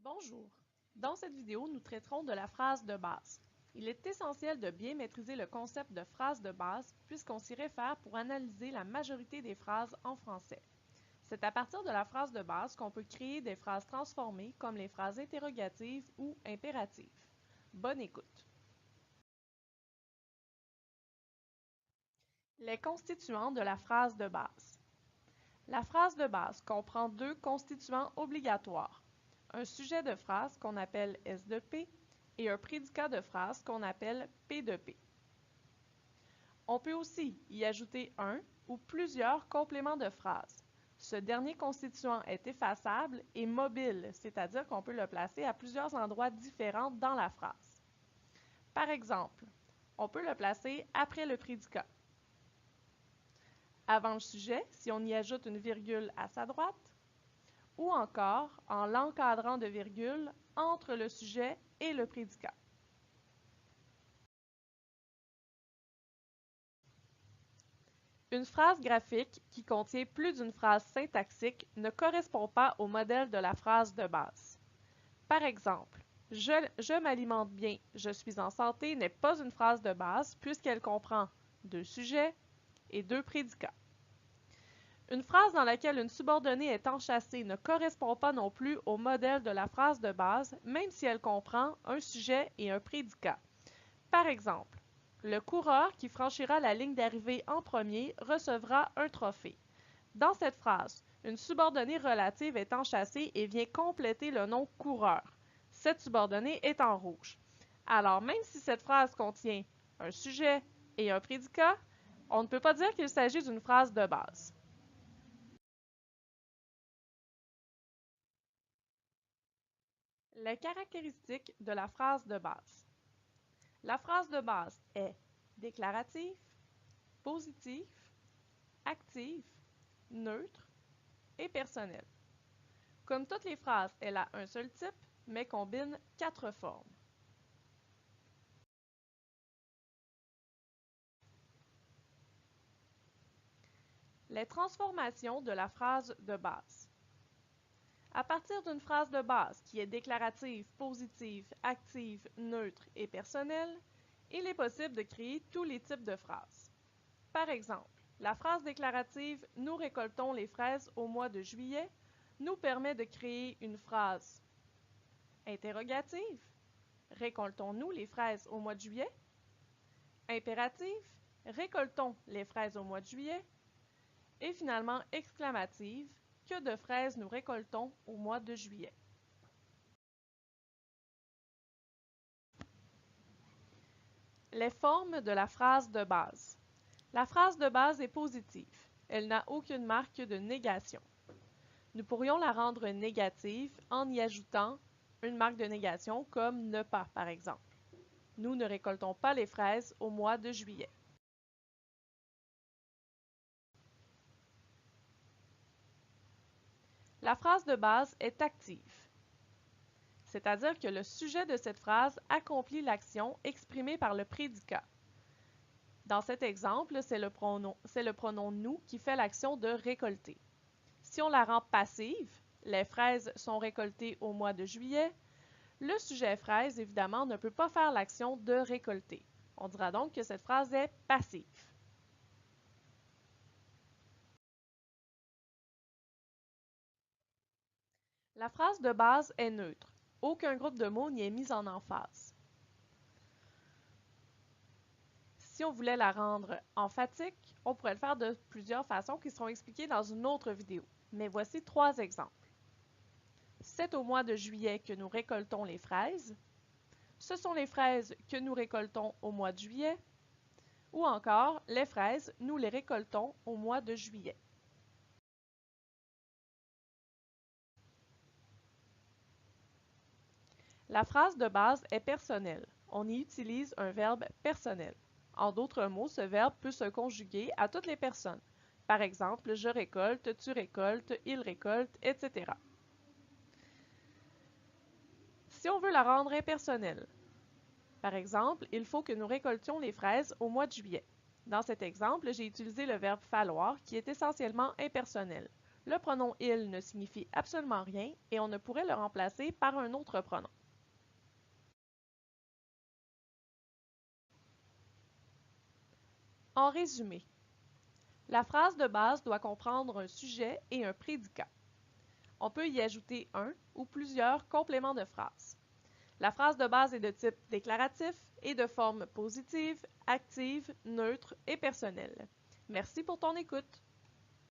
Bonjour! Dans cette vidéo, nous traiterons de la phrase de base. Il est essentiel de bien maîtriser le concept de phrase de base puisqu'on s'y réfère pour analyser la majorité des phrases en français. C'est à partir de la phrase de base qu'on peut créer des phrases transformées comme les phrases interrogatives ou impératives. Bonne écoute! Les constituants de la phrase de base. La phrase de base comprend deux constituants obligatoires. Un sujet de phrase qu'on appelle S de P et un prédicat de phrase qu'on appelle P de P. On peut aussi y ajouter un ou plusieurs compléments de phrase. Ce dernier constituant est effaçable et mobile, c'est-à-dire qu'on peut le placer à plusieurs endroits différents dans la phrase. Par exemple, on peut le placer après le prédicat, avant le sujet si on y ajoute une virgule à sa droite, ou encore en l'encadrant de virgules entre le sujet et le prédicat. Une phrase graphique qui contient plus d'une phrase syntaxique ne correspond pas au modèle de la phrase de base. Par exemple, je m'alimente bien, je suis en santé n'est pas une phrase de base puisqu'elle comprend deux sujets et deux prédicats. Une phrase dans laquelle une subordonnée est enchâssée ne correspond pas non plus au modèle de la phrase de base, même si elle comprend un sujet et un prédicat. Par exemple, le coureur qui franchira la ligne d'arrivée en premier recevra un trophée. Dans cette phrase, une subordonnée relative est enchâssée et vient compléter le nom coureur. Cette subordonnée est en rouge. Alors, même si cette phrase contient un sujet et un prédicat, on ne peut pas dire qu'il s'agit d'une phrase de base. Les caractéristiques de la phrase de base. La phrase de base est déclarative, positive, active, neutre et personnelle. Comme toutes les phrases, elle a un seul type, mais combine quatre formes. Les transformations de la phrase de base. À partir d'une phrase de base qui est déclarative, positive, active, neutre et personnelle, il est possible de créer tous les types de phrases. Par exemple, la phrase déclarative « Nous récoltons les fraises au mois de juillet » nous permet de créer une phrase interrogative « Récoltons-nous les fraises au mois de juillet » impérative « Récoltons les fraises au mois de juillet » et finalement exclamative « Que de fraises nous récoltons au mois de juillet ». Les formes de la phrase de base. La phrase de base est positive. Elle n'a aucune marque de négation. Nous pourrions la rendre négative en y ajoutant une marque de négation comme ne pas, par exemple. Nous ne récoltons pas les fraises au mois de juillet. La phrase de base est active, c'est-à-dire que le sujet de cette phrase accomplit l'action exprimée par le prédicat. Dans cet exemple, c'est le pronom nous qui fait l'action de récolter. Si on la rend passive, les fraises sont récoltées au mois de juillet, le sujet fraise, évidemment, ne peut pas faire l'action de récolter. On dira donc que cette phrase est passive. La phrase de base est neutre. Aucun groupe de mots n'y est mis en emphase. Si on voulait la rendre emphatique, on pourrait le faire de plusieurs façons qui seront expliquées dans une autre vidéo. Mais voici trois exemples. C'est au mois de juillet que nous récoltons les fraises. Ce sont les fraises que nous récoltons au mois de juillet. Ou encore, les fraises, nous les récoltons au mois de juillet. La phrase de base est personnelle. On y utilise un verbe personnel. En d'autres mots, ce verbe peut se conjuguer à toutes les personnes. Par exemple, je récolte, tu récoltes, il récolte, etc. Si on veut la rendre impersonnelle, par exemple, il faut que nous récoltions les fraises au mois de juillet. Dans cet exemple, j'ai utilisé le verbe falloir qui est essentiellement impersonnel. Le pronom « il » ne signifie absolument rien et on ne pourrait le remplacer par un autre pronom. En résumé, la phrase de base doit comprendre un sujet et un prédicat. On peut y ajouter un ou plusieurs compléments de phrase. La phrase de base est de type déclaratif et de forme positive, active, neutre et personnelle. Merci pour ton écoute.